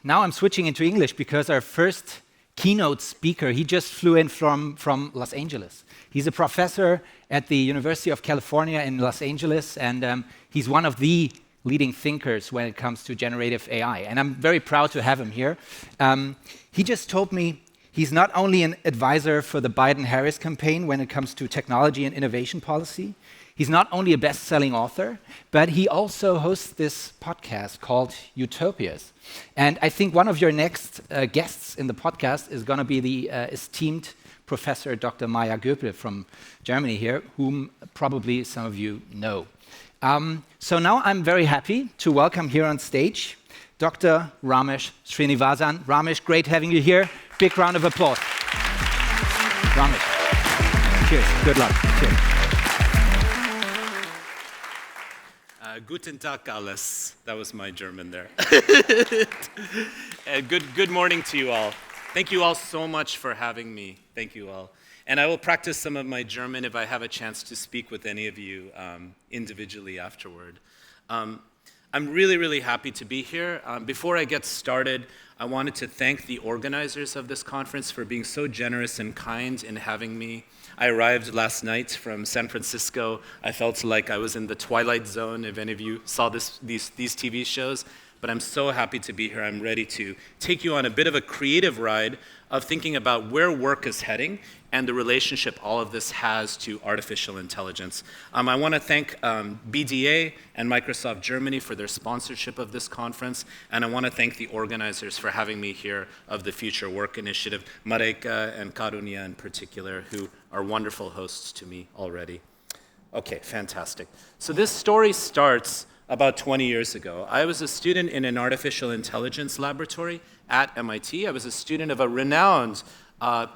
now I'm switching into English because our first keynote speaker, he just flew in from Los Angeles. He's a professor at the University of California in Los Angeles, and he's one of the leading thinkers when it comes to generative AI. And I'm very proud to have him here. He just told me he's not only an advisor for the Biden-Harris campaign when it comes to technology and innovation policy, he's not only a best-selling author, but he also hosts this podcast called Utopias. And I think one of your next guests in the podcast is going to be the esteemed Professor Dr. Maya Göpel from Germany here, whom probably some of you know. So now I'm very happy to welcome here on stage Dr. Ramesh Srinivasan. Ramesh, great having you here. Big round of applause. Ramesh. Cheers. Good luck. Cheers. Guten Tag, alles. That was my German there. Good morning to you all. Thank you all so much for having me. Thank you all. And I will practice some of my German if I have a chance to speak with any of you individually afterward. I'm really, really happy to be here. Before I get started, I wanted to thank the organizers of this conference for being so generous and kind in having me. I arrived last night from San Francisco. I felt like I was in the Twilight Zone, if any of you saw these TV shows. But I'm so happy to be here. I'm ready to take you on a bit of a creative ride of thinking about where work is heading and the relationship all of this has to artificial intelligence. I want to thank BDA and Microsoft Germany for their sponsorship of this conference, and I want to thank the organizers for having me here of the Future Work Initiative, Mareka and Karunia in particular, who are wonderful hosts to me already. Okay, fantastic. So this story starts about 20 years ago. I was a student in an artificial intelligence laboratory at MIT. I was a student of a renowned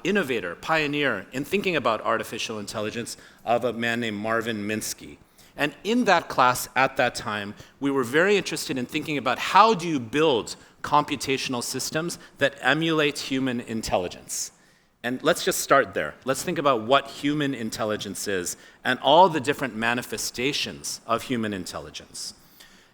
innovator, pioneer in thinking about artificial intelligence of a man named Marvin Minsky. And in that class at that time, we were very interested in thinking about how do you build computational systems that emulate human intelligence. And let's just start there. Let's think about what human intelligence is and all the different manifestations of human intelligence.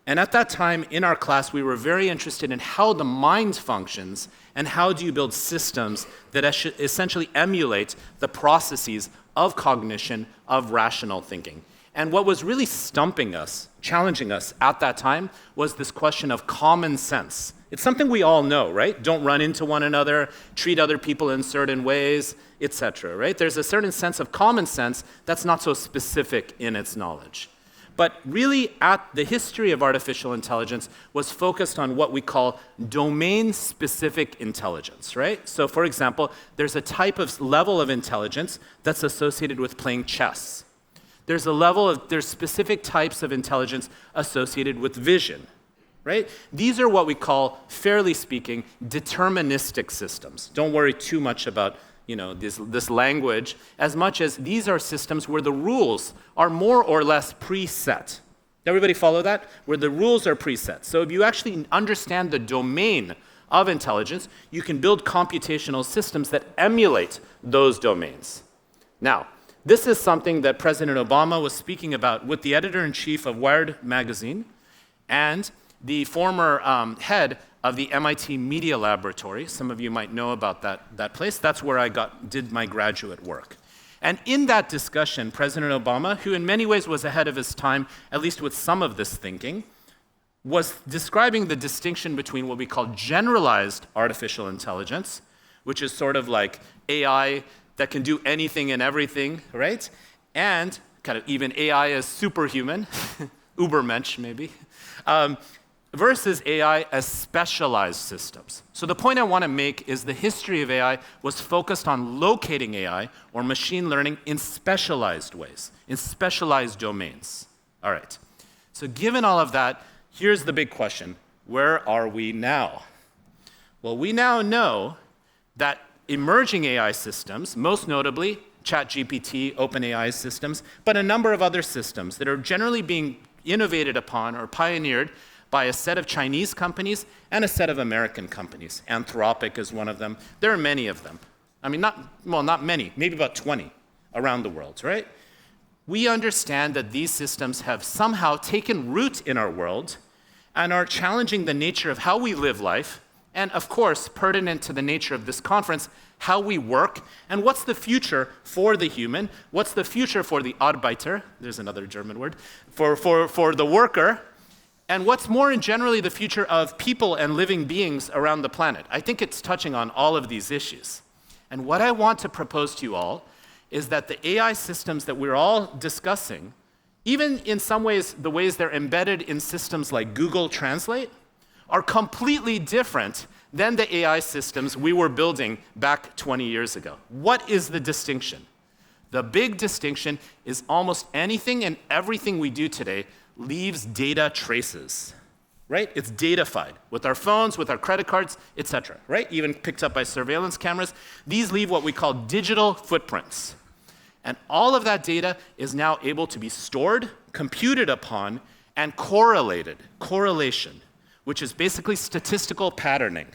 And at that time in our class, we were very interested in how the mind functions and how do you build systems that essentially emulate the processes of cognition, of rational thinking. And what was really stumping us, challenging us at that time was this question of common sense. It's something we all know, right? Don't run into one another, treat other people in certain ways, etc., right? There's a certain sense of common sense that's not so specific in its knowledge. But really, the history of artificial intelligence was focused on what we call domain-specific intelligence, right? So for example, there's a type of level of intelligence that's associated with playing chess. There's specific types of intelligence associated with vision, right? These are what we call, fairly speaking, deterministic systems. Don't worry too much about this language, as much as these are systems where the rules are more or less preset. Everybody follow that? Where the rules are preset. So if you actually understand the domain of intelligence, you can build computational systems that emulate those domains. Now, this is something that President Obama was speaking about with the editor-in-chief of Wired magazine and the former head of the MIT Media Laboratory. Some of you might know about that place. That's where I did my graduate work. And in that discussion, President Obama, who in many ways was ahead of his time, at least with some of this thinking, was describing the distinction between what we call generalized artificial intelligence, which is sort of like AI that can do anything and everything, right? And kind of even AI as superhuman, Ubermensch maybe, versus AI as specialized systems. So the point I want to make is the history of AI was focused on locating AI or machine learning in specialized ways, in specialized domains. All right. So given all of that, here's the big question. Where are we now? Well, we now know that emerging AI systems, most notably ChatGPT, OpenAI systems, but a number of other systems that are generally being innovated upon or pioneered by a set of Chinese companies and a set of American companies. Anthropic is one of them. There are many of them. I mean, not many, maybe about 20 around the world, right? We understand that these systems have somehow taken root in our world and are challenging the nature of how we live life And of course, pertinent to the nature of this conference, how we work, and what's the future for the human, what's the future for the Arbeiter, there's another German word, for the worker, and what's more generally the future of people and living beings around the planet. I think it's touching on all of these issues. And what I want to propose to you all is that the AI systems that we're all discussing, even in some ways, the ways they're embedded in systems like Google Translate, are completely different than the AI systems we were building back 20 years ago. What is the distinction? The big distinction is almost anything and everything we do today leaves data traces, right? It's datafied with our phones, with our credit cards, etc., right? Even picked up by surveillance cameras. These leave what we call digital footprints. And all of that data is now able to be stored, computed upon, and correlated, correlation, which is basically statistical patterning.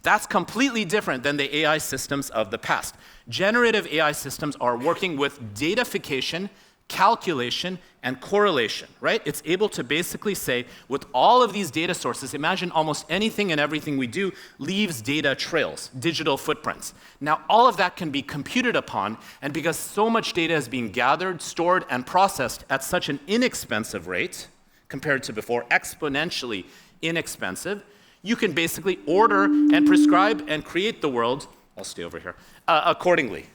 That's completely different than the AI systems of the past. Generative AI systems are working with datafication, calculation, and correlation, right? It's able to basically say, with all of these data sources, imagine almost anything and everything we do leaves data trails, digital footprints. Now, all of that can be computed upon, and because so much data is being gathered, stored, and processed at such an inexpensive rate, compared to before, exponentially inexpensive, you can basically order and prescribe and create the world, I'll stay over here, accordingly.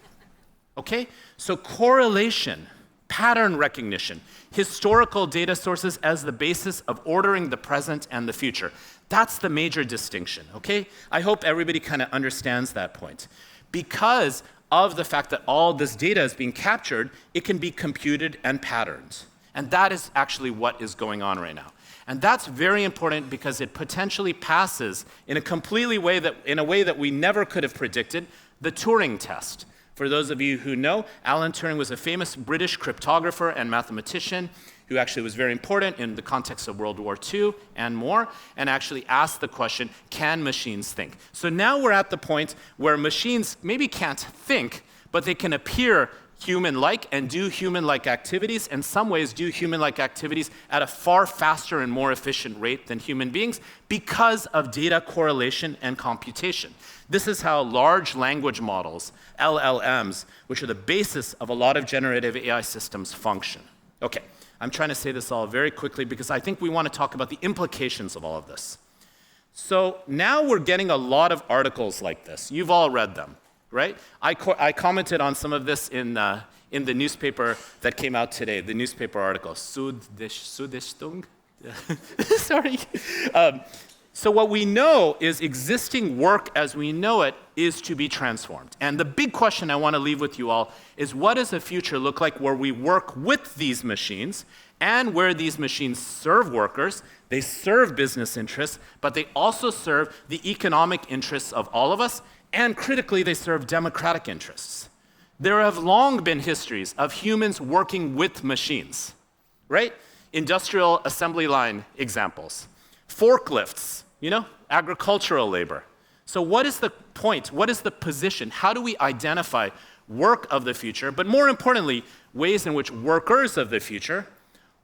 Okay? So correlation, pattern recognition, historical data sources as the basis of ordering the present and the future. That's the major distinction, okay? I hope everybody kind of understands that point. Because of the fact that all this data is being captured, it can be computed and patterned. And that is actually what is going on right now. And that's very important because it potentially passes in a way that we never could have predicted, the Turing test. For those of you who know, Alan Turing was a famous British cryptographer and mathematician who actually was very important in the context of World War II and more, and actually asked the question, can machines think? So now we're at the point where machines maybe can't think, but they can appear human-like and do human-like activities, in some ways do human-like activities at a far faster and more efficient rate than human beings because of data correlation and computation. This is how large language models, LLMs, which are the basis of a lot of generative AI systems, function. Okay, I'm trying to say this all very quickly because I think we want to talk about the implications of all of this. So now we're getting a lot of articles like this. You've all read them. Right? I commented on some of this in the newspaper that came out today, the newspaper article, Süddeutung? Sorry. So what we know is existing work as we know it is to be transformed. And the big question I want to leave with you all is, what does a future look like where we work with these machines and where these machines serve workers, they serve business interests, but they also serve the economic interests of all of us, and critically, they serve democratic interests. There have long been histories of humans working with machines, right? Industrial assembly line examples. Forklifts, agricultural labor. So what is the point? What is the position? How do we identify work of the future, but more importantly, ways in which workers of the future,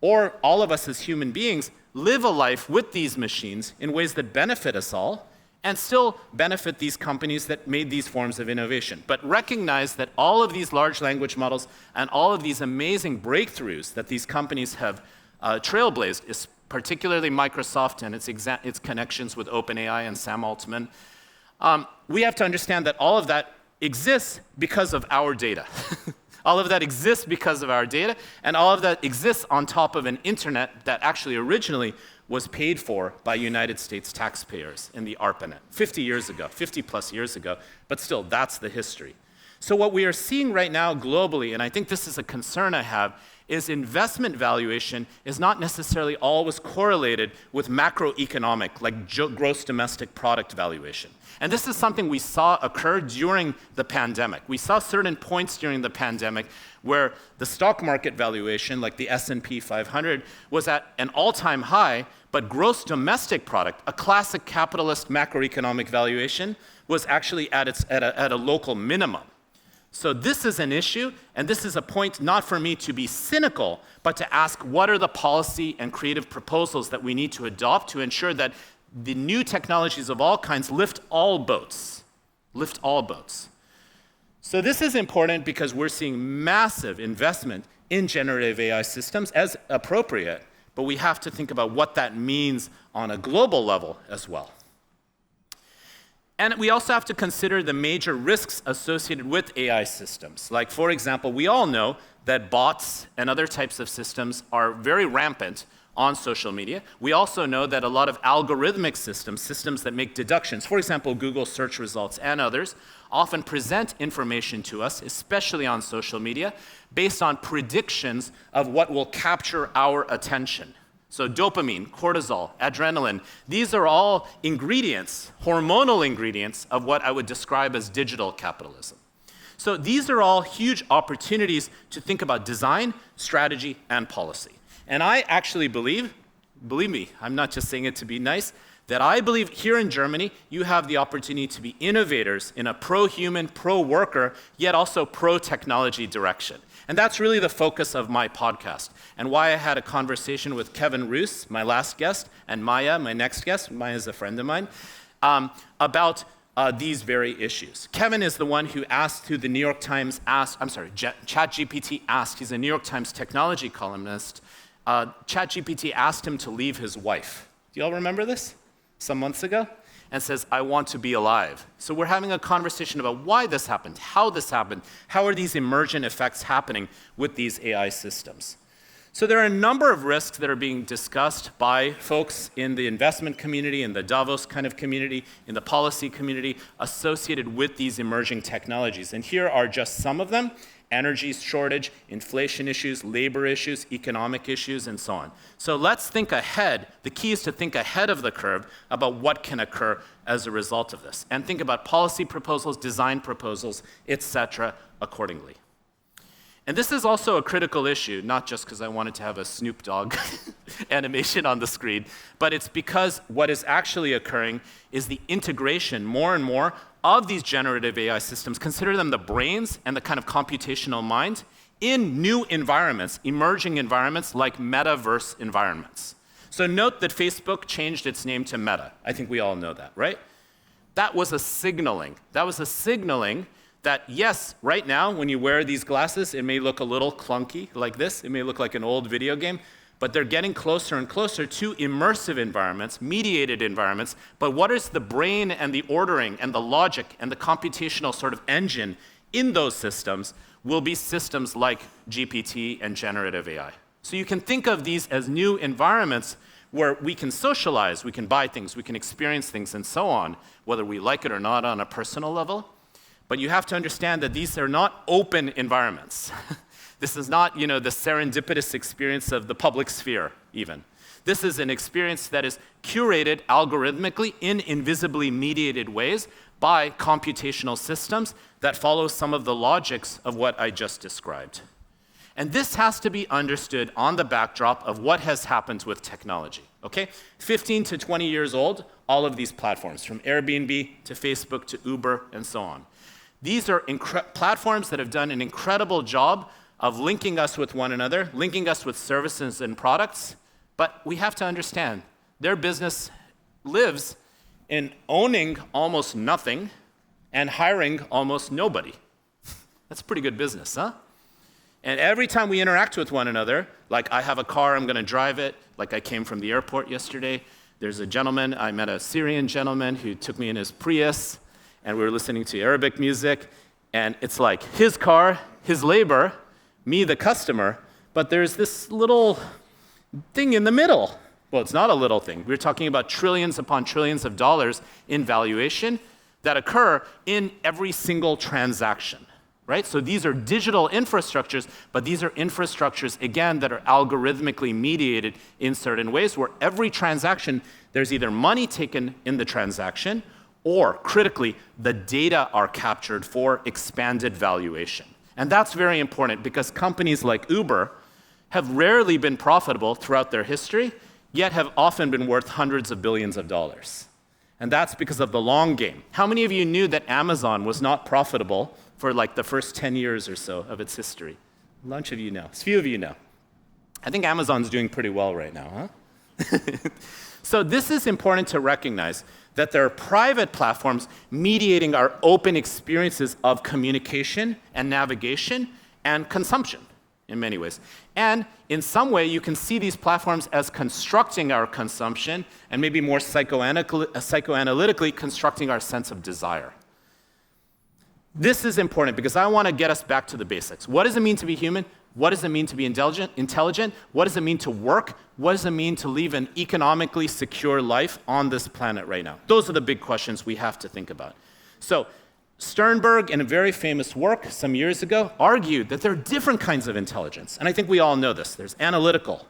or all of us as human beings, live a life with these machines in ways that benefit us all, and still benefit these companies that made these forms of innovation. But recognize that all of these large language models and all of these amazing breakthroughs that these companies have trailblazed, is particularly Microsoft and its connections with OpenAI and Sam Altman, we have to understand that all of that exists because of our data. All of that exists because of our data, and all of that exists on top of an internet that actually originally was paid for by United States taxpayers in the ARPANET 50 plus years ago, but still, that's the history. So what we are seeing right now globally, and I think this is a concern I have, is investment valuation is not necessarily always correlated with macroeconomic, like gross domestic product valuation. And this is something we saw occur during the pandemic. We saw certain points during the pandemic where the stock market valuation, like the S&P 500, was at an all-time high, but gross domestic product, a classic capitalist macroeconomic valuation, was actually at a local minimum. So this is an issue, and this is a point not for me to be cynical, but to ask what are the policy and creative proposals that we need to adopt to ensure that the new technologies of all kinds lift all boats. Lift all boats. So this is important because we're seeing massive investment in generative AI systems as appropriate, but we have to think about what that means on a global level as well. And we also have to consider the major risks associated with AI systems. Like, for example, we all know that bots and other types of systems are very rampant on social media. We also know that a lot of algorithmic systems, systems that make deductions, for example, Google search results and others, often present information to us, especially on social media, based on predictions of what will capture our attention. So dopamine, cortisol, adrenaline, these are all ingredients, hormonal ingredients of what I would describe as digital capitalism. So these are all huge opportunities to think about design, strategy, and policy. And I actually believe me, I'm not just saying it to be nice, that I believe here in Germany, you have the opportunity to be innovators in a pro-human, pro-worker, yet also pro-technology direction. And that's really the focus of my podcast, and why I had a conversation with Kevin Roos, my last guest, and Maya, my next guest. Maya's a friend of mine, about these very issues. Kevin is the one who the New York Times asked, ChatGPT asked, he's a New York Times technology columnist, ChatGPT asked him to leave his wife. Do you all remember this? Some months ago, and says, I want to be alive. So we're having a conversation about why this happened, how are these emergent effects happening with these AI systems. So there are a number of risks that are being discussed by folks in the investment community, in the Davos kind of community, in the policy community, associated with these emerging technologies. And here are just some of them: energy shortage, inflation issues, labor issues, economic issues, and so on. So let's think ahead. The key is to think ahead of the curve about what can occur as a result of this, and think about policy proposals, design proposals, etc. accordingly. And this is also a critical issue, not just because I wanted to have a Snoop Dogg animation on the screen, but it's because what is actually occurring is the integration more and more of these generative AI systems, consider them the brains and the kind of computational mind, in new environments, emerging environments like metaverse environments. So note that Facebook changed its name to Meta. I think we all know that, right? That was a signaling. That yes, right now, when you wear these glasses, it may look a little clunky like this. It may look like an old video game, but they're getting closer and closer to immersive environments, mediated environments. But what is the brain and the ordering and the logic and the computational sort of engine in those systems will be systems like GPT and generative AI. So you can think of these as new environments where we can socialize, we can buy things, we can experience things, and so on, whether we like it or not on a personal level. But you have to understand that these are not open environments. This is not, the serendipitous experience of the public sphere, even. This is an experience that is curated algorithmically in invisibly mediated ways by computational systems that follow some of the logics of what I just described. And this has to be understood on the backdrop of what has happened with technology, okay? 15 to 20 years old, all of these platforms, from Airbnb to Facebook to Uber and so on. These are platforms that have done an incredible job of linking us with one another, linking us with services and products, but we have to understand their business lives in owning almost nothing and hiring almost nobody. That's pretty good business, huh? And every time we interact with one another, like I have a car, I'm going to drive it, like I came from the airport yesterday. There's a gentleman, I met a Syrian gentleman who took me in his Prius, and we were listening to Arabic music, and it's like his car, his labor, me, the customer, but there's this little thing in the middle. Well, it's not a little thing. We're talking about trillions upon trillions of dollars in valuation that occur in every single transaction, right? So these are digital infrastructures, but these are infrastructures, again, that are algorithmically mediated in certain ways, where every transaction, there's either money taken in the transaction, or, critically, the data are captured for expanded valuation. And that's very important because companies like Uber have rarely been profitable throughout their history, yet have often been worth hundreds of billions of dollars. And that's because of the long game. How many of you knew that Amazon was not profitable for like the first 10 years or so of its history? A bunch of you know. A few of you know. I think Amazon's doing pretty well right now, huh? So this is important to recognize, that there are private platforms mediating our open experiences of communication and navigation and consumption in many ways. And in some way, you can see these platforms as constructing our consumption and maybe more psychoanalytically constructing our sense of desire. This is important because I want to get us back to the basics. What does it mean to be human? What does it mean to be intelligent? What does it mean to work? What does it mean to live an economically secure life on this planet right now? Those are the big questions we have to think about. So Sternberg, in a very famous work some years ago, argued that there are different kinds of intelligence. And I think we all know this. There's analytical,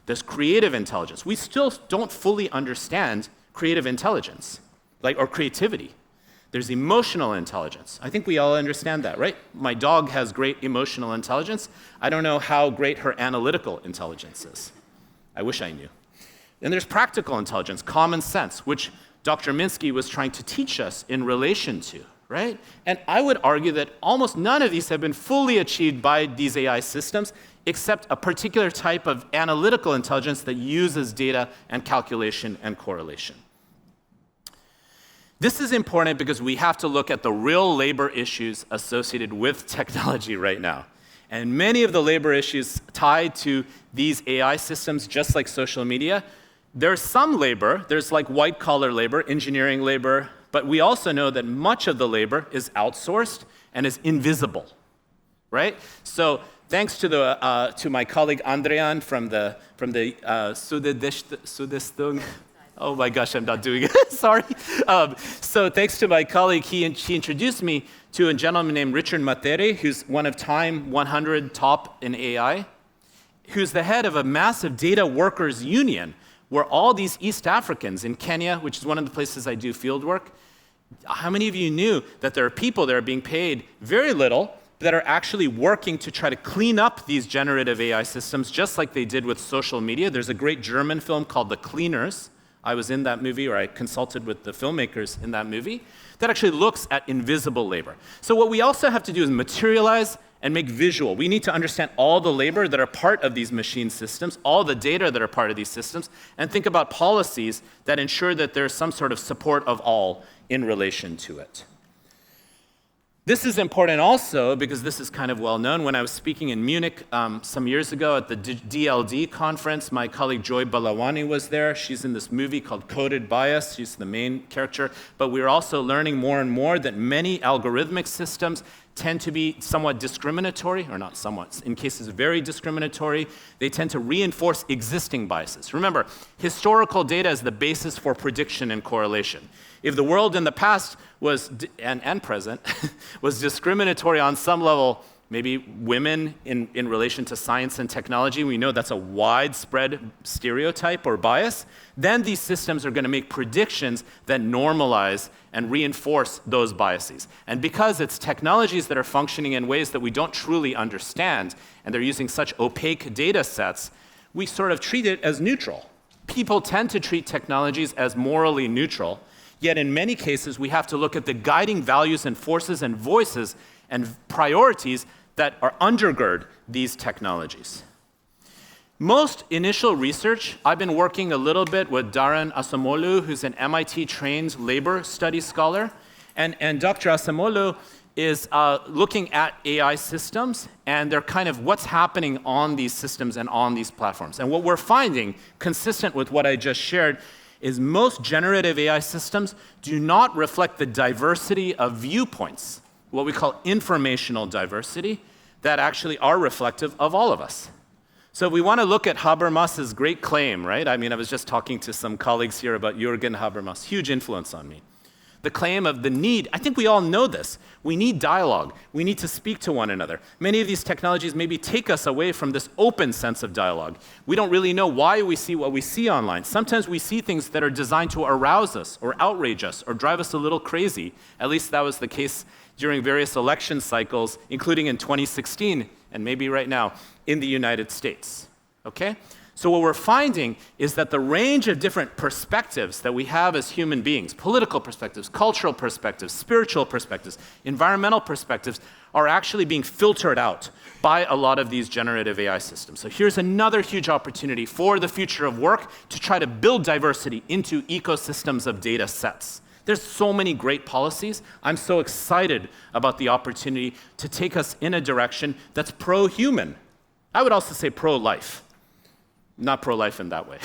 there's creative intelligence. We still don't fully understand creative intelligence, or creativity. There's emotional intelligence. I think we all understand that, right? My dog has great emotional intelligence. I don't know how great her analytical intelligence is. I wish I knew. Then there's practical intelligence, common sense, which Dr. Minsky was trying to teach us in relation to, right? And I would argue that almost none of these have been fully achieved by these AI systems, except a particular type of analytical intelligence that uses data and calculation and correlation. This is important because we have to look at the real labor issues associated with technology right now. And many of the labor issues tied to these AI systems, just like social media, there's some labor, there's like white-collar labor, engineering labor, but we also know that much of the labor is outsourced and is invisible, right? So thanks to my colleague Andrian from the Sudestung. Oh my gosh, I'm not doing it, sorry. So thanks to my colleague, he introduced me to a gentleman named Richard Materi, who's one of Time 100 top in AI, who's the head of a massive data workers union, where all these East Africans in Kenya, which is one of the places I do field work, how many of you knew that there are people that are being paid very little that are actually working to try to clean up these generative AI systems, just like they did with social media? There's a great German film called The Cleaners. I was in that movie, or I consulted with the filmmakers in that movie, that actually looks at invisible labor. So what we also have to do is materialize and make visual. We need to understand all the labor that are part of these machine systems, all the data that are part of these systems, and think about policies that ensure that there's some sort of support of all in relation to it. This is important also because this is kind of well known. When I was speaking in Munich some years ago at the DLD conference, my colleague Joy Balawani was there. She's in this movie called Coded Bias. She's the main character. But we're also learning more and more that many algorithmic systems tend to be somewhat discriminatory, or not somewhat, in cases very discriminatory. They tend to reinforce existing biases. Remember, historical data is the basis for prediction and correlation. If the world in the past was, and present, was discriminatory on some level, maybe women in relation to science and technology, we know that's a widespread stereotype or bias, then these systems are going to make predictions that normalize and reinforce those biases. And because it's technologies that are functioning in ways that we don't truly understand, and they're using such opaque data sets, we sort of treat it as neutral. People tend to treat technologies as morally neutral, yet in many cases, we have to look at the guiding values and forces and voices and priorities that are undergird these technologies. Most initial research, I've been working a little bit with Darren Asamolu, who's an MIT-trained labor studies scholar, and Dr. Asamolu is looking at AI systems, and they're kind of what's happening on these systems and on these platforms. And what we're finding, consistent with what I just shared, is most generative AI systems do not reflect the diversity of viewpoints, what we call informational diversity, that actually are reflective of all of us. So if we want to look at Habermas's great claim, right? I mean, I was just talking to some colleagues here about Jürgen Habermas, huge influence on me. The claim of the need, I think we all know this. We need dialogue. We need to speak to one another. Many of these technologies maybe take us away from this open sense of dialogue. We don't really know why we see what we see online. Sometimes we see things that are designed to arouse us or outrage us or drive us a little crazy. At least that was the case during various election cycles, including in 2016 and maybe right now in the United States. Okay? So what we're finding is that the range of different perspectives that we have as human beings, political perspectives, cultural perspectives, spiritual perspectives, environmental perspectives, are actually being filtered out by a lot of these generative AI systems. So here's another huge opportunity for the future of work to try to build diversity into ecosystems of data sets. There's so many great policies. I'm so excited about the opportunity to take us in a direction that's pro-human. I would also say pro-life. Not pro-life in that way,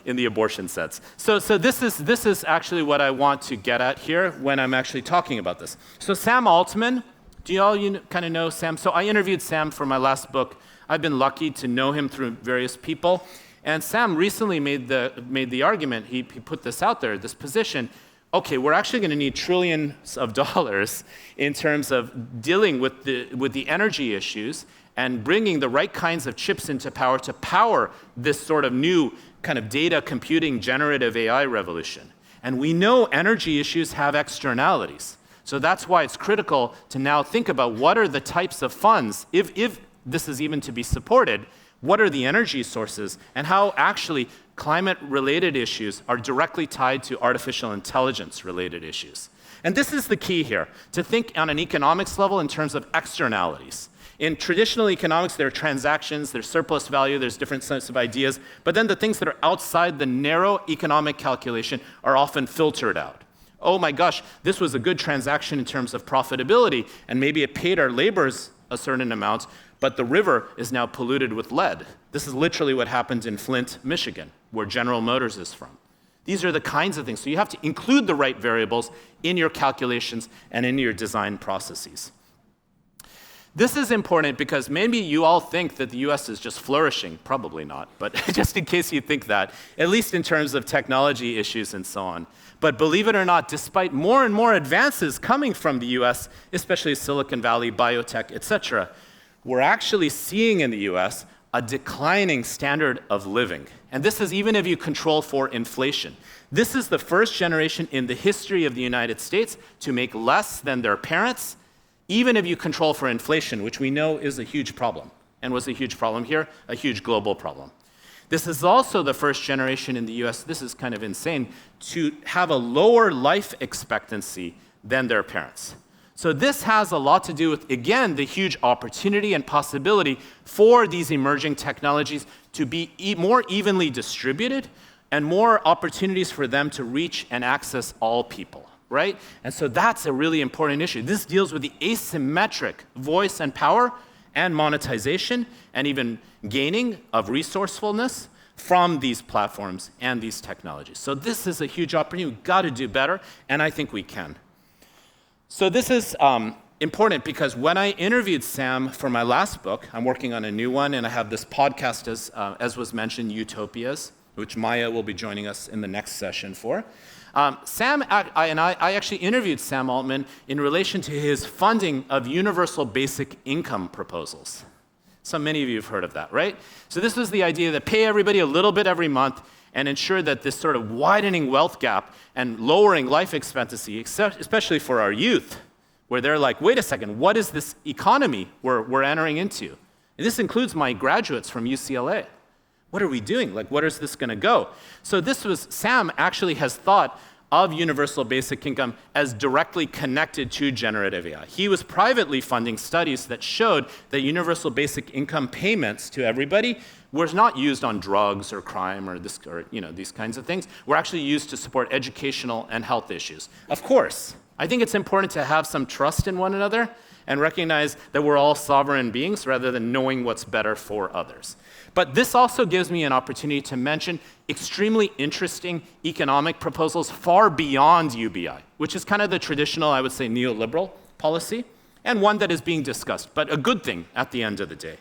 in the abortion sense. So this is actually what I want to get at here when I'm actually talking about this. So Sam Altman, do you all kind of know Sam? So I interviewed Sam for my last book. I've been lucky to know him through various people. And Sam recently made the argument, he put this out there, this position, okay, we're actually going to need trillions of dollars in terms of dealing with the energy issues and bringing the right kinds of chips into power to power this sort of new kind of data computing generative AI revolution. And we know energy issues have externalities. So that's why it's critical to now think about what are the types of funds, if this is even to be supported, what are the energy sources, and how actually climate-related issues are directly tied to artificial intelligence-related issues. And this is the key here, to think on an economics level in terms of externalities. In traditional economics, there are transactions, there's surplus value, there's different sets of ideas, but then the things that are outside the narrow economic calculation are often filtered out. Oh my gosh, this was a good transaction in terms of profitability, and maybe it paid our laborers a certain amount, but the river is now polluted with lead. This is literally what happened in Flint, Michigan, where General Motors is from. These are the kinds of things. So you have to include the right variables in your calculations and in your design processes. This is important because maybe you all think that the US is just flourishing. Probably not, but just in case you think that, at least in terms of technology issues and so on. But believe it or not, despite more and more advances coming from the US, especially Silicon Valley, biotech, et cetera, we're actually seeing in the US a declining standard of living. And this is even if you control for inflation. This is the first generation in the history of the United States to make less than their parents, even if you control for inflation, which we know is a huge problem, and was a huge problem here, a huge global problem. This is also the first generation in the US, this is kind of insane, to have a lower life expectancy than their parents. So this has a lot to do with, again, the huge opportunity and possibility for these emerging technologies to be more evenly distributed and more opportunities for them to reach and access all people. Right? And so that's a really important issue. This deals with the asymmetric voice and power and monetization and even gaining of resourcefulness from these platforms and these technologies. So this is a huge opportunity. We've got to do better, and I think we can. So this is important because when I interviewed Sam for my last book, I'm working on a new one, and I have this podcast, as was mentioned, Utopias, which Maya will be joining us in the next session for. I actually interviewed Sam Altman in relation to his funding of universal basic income proposals. So many of you have heard of that, right? So this was the idea that pay everybody a little bit every month and ensure that this sort of widening wealth gap and lowering life expectancy, especially for our youth, where they're like, wait a second, what is this economy we're entering into? And this includes my graduates from UCLA. What are we doing? Like, where is this going to go? So Sam actually has thought of universal basic income as directly connected to generative AI. He was privately funding studies that showed that universal basic income payments to everybody was not used on drugs or crime or these kinds of things. Were actually used to support educational and health issues. Of course, I think it's important to have some trust in one another and recognize that we're all sovereign beings rather than knowing what's better for others. But this also gives me an opportunity to mention extremely interesting economic proposals far beyond UBI, which is kind of the traditional, I would say, neoliberal policy, and one that is being discussed, but a good thing at the end of the day.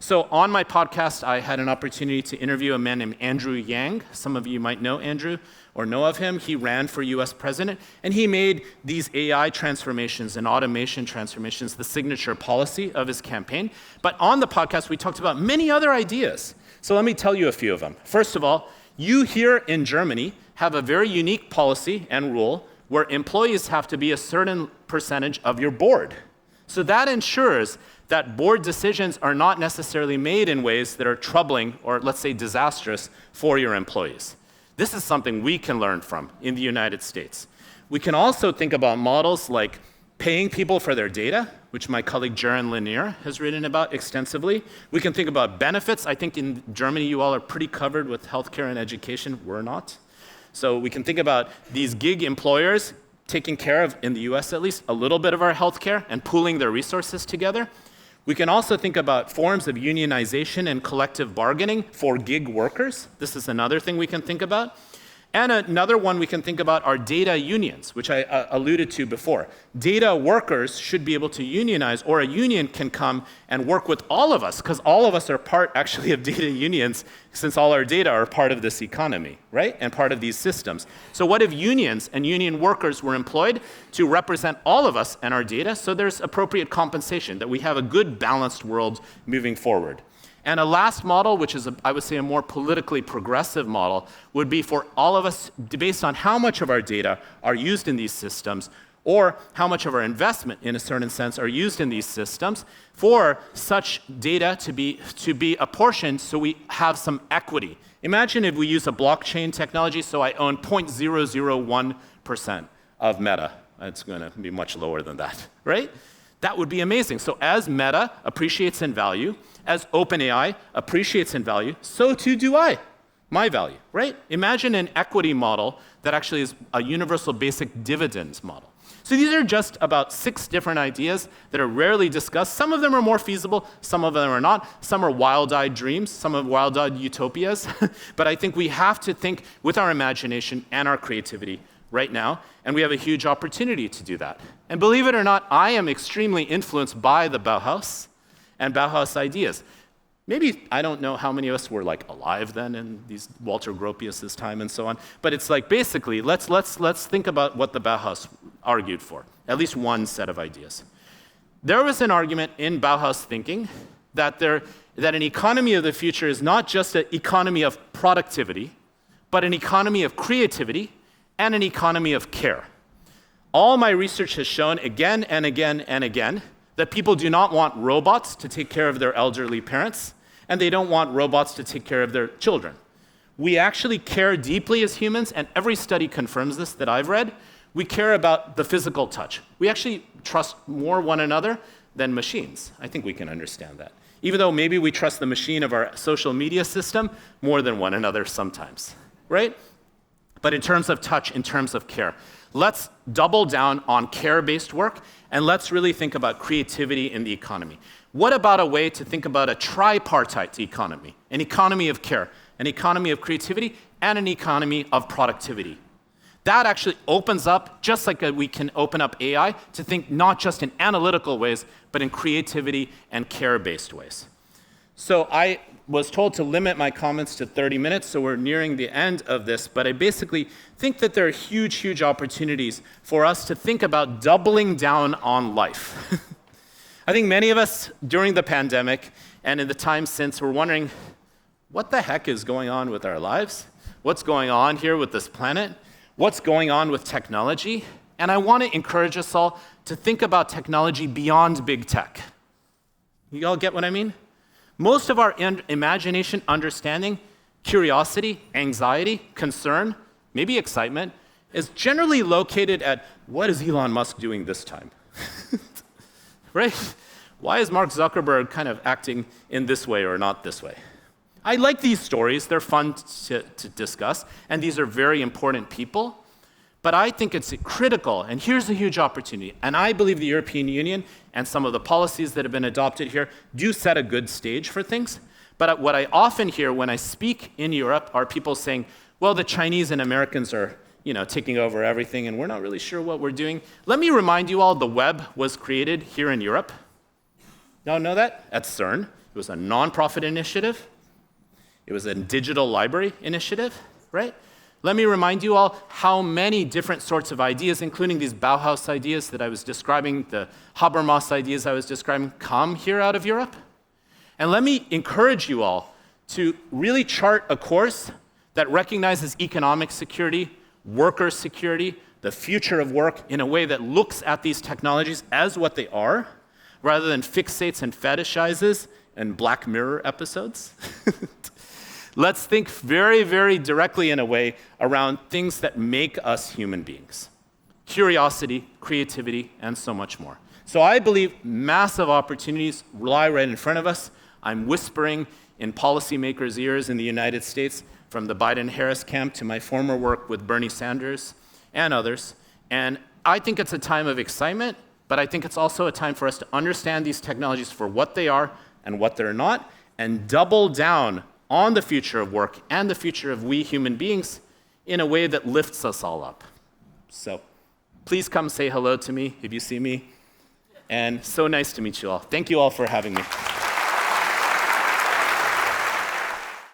So on my podcast, I had an opportunity to interview a man named Andrew Yang. Some of you might know Andrew or know of him. He ran for US president, and he made these AI transformations and automation transformations the signature policy of his campaign. But on the podcast, we talked about many other ideas. So let me tell you a few of them. First of all, you here in Germany have a very unique policy and rule where employees have to be a certain percentage of your board. So that ensures that board decisions are not necessarily made in ways that are troubling or, let's say, disastrous for your employees. This is something we can learn from in the United States. We can also think about models like paying people for their data, which my colleague Jaron Lanier has written about extensively. We can think about benefits. I think in Germany you all are pretty covered with healthcare and education. We're not. So we can think about these gig employers taking care of, in the US at least, a little bit of our healthcare and pooling their resources together. We can also think about forms of unionization and collective bargaining for gig workers. This is another thing we can think about. And another one we can think about are data unions, which I alluded to before. Data workers should be able to unionize, or a union can come and work with all of us, because all of us are part, actually, of data unions, since all our data are part of this economy, right? And part of these systems. So what if unions and union workers were employed to represent all of us and our data, so there's appropriate compensation, that we have a good, balanced world moving forward? And a last model, which is, I would say, a more politically progressive model, would be for all of us, based on how much of our data are used in these systems, or how much of our investment, in a certain sense, are used in these systems, for such data to be apportioned so we have some equity. Imagine if we use a blockchain technology, so I own 0.001% of Meta. It's going to be much lower than that, right? That would be amazing. So as Meta appreciates in value, as OpenAI appreciates in value, so too do I, my value, right? Imagine an equity model that actually is a universal basic dividends model. So these are just about 6 different ideas that are rarely discussed. Some of them are more feasible, some of them are not. Some are wild-eyed dreams, some are wild-eyed utopias. But I think we have to think with our imagination and our creativity right now, and we have a huge opportunity to do that. And believe it or not, I am extremely influenced by the Bauhaus and Bauhaus ideas. Maybe, I don't know how many of us were like alive then in these Walter Gropius's time and so on, but it's like basically, let's think about what the Bauhaus argued for, at least one set of ideas. There was an argument in Bauhaus thinking that an economy of the future is not just an economy of productivity, but an economy of creativity and an economy of care. All my research has shown again and again and again that people do not want robots to take care of their elderly parents, and they don't want robots to take care of their children. We actually care deeply as humans, and every study confirms this that I've read. We care about the physical touch. We actually trust more one another than machines. I think we can understand that. Even though maybe we trust the machine of our social media system more than one another sometimes, right? But in terms of touch, in terms of care, let's double down on care-based work, and let's really think about creativity in the economy. What about a way to think about a tripartite economy? An economy of care, an economy of creativity, and an economy of productivity. That actually opens up, just like we can open up AI, to think not just in analytical ways, but in creativity and care-based ways. So I was told to limit my comments to 30 minutes, so we're nearing the end of this, but I basically think that there are huge, huge opportunities for us to think about doubling down on life. I think many of us during the pandemic and in the time since were wondering, what the heck is going on with our lives? What's going on here with this planet? What's going on with technology? And I want to encourage us all to think about technology beyond big tech. You all get what I mean? Most of our imagination, understanding, curiosity, anxiety, concern, maybe excitement, is generally located at what is Elon Musk doing this time? Right? Why is Mark Zuckerberg kind of acting in this way or not this way? I like these stories. They're fun to discuss, and these are very important people. But I think it's critical, and here's a huge opportunity, and I believe the European Union and some of the policies that have been adopted here do set a good stage for things. But what I often hear when I speak in Europe are people saying, well, the Chinese and Americans are taking over everything, and we're not really sure what we're doing. Let me remind you all, the web was created here in Europe. Y'all know that? At CERN. It was a nonprofit initiative. It was a digital library initiative, right? Let me remind you all how many different sorts of ideas, including these Bauhaus ideas that I was describing, the Habermas ideas I was describing, come here out of Europe. And let me encourage you all to really chart a course that recognizes economic security, worker security, the future of work in a way that looks at these technologies as what they are, rather than fixates and fetishizes and Black Mirror episodes. Let's think very, very directly in a way around things that make us human beings. Curiosity, creativity, and so much more. So I believe massive opportunities lie right in front of us. I'm whispering in policymakers' ears in the United States, from the Biden-Harris camp to my former work with Bernie Sanders and others. And I think it's a time of excitement, but I think it's also a time for us to understand these technologies for what they are and what they're not, and double down on the future of work and the future of we human beings in a way that lifts us all up. So please come say hello to me if you see me. And so nice to meet you all. Thank you all for having me.